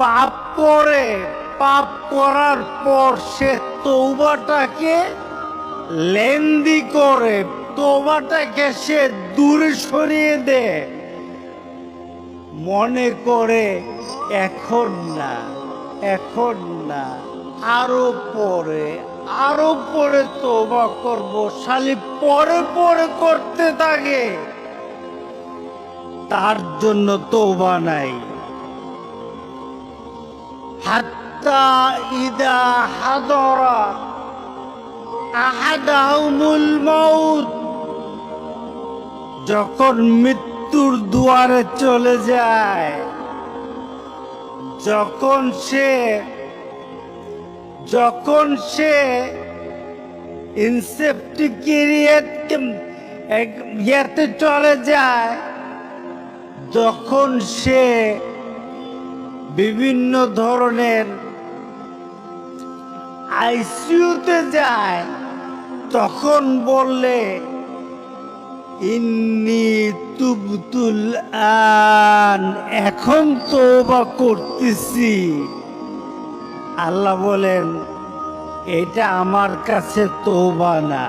পাপ করে, পাপ করার পর সে তওবাটাকে লেন্দি করে, তওবাটাকে সে দূরে সরিয়ে দেয়, মনে করে এখন না, এখন না, আরো পরে, আরো পরে তওবা করব, শালি পরে পরে করতে থাকে। তার জন্য তওবা নাই। হাত্তা ইদা হাদরা আহাদাহুমুল মাউত, যখন মৃত্যুর দুয়ারে চলে যায়, যখন সে ইয়েতে চলে যায়, যখন সে বিভিন্ন ধরনের আইসিইউতে যায়, তখন বললে ইন্নী তুবতুল আন, এখন তওবা করতেছি। আল্লাহ বলেন এটা আমার কাছে তওবা না।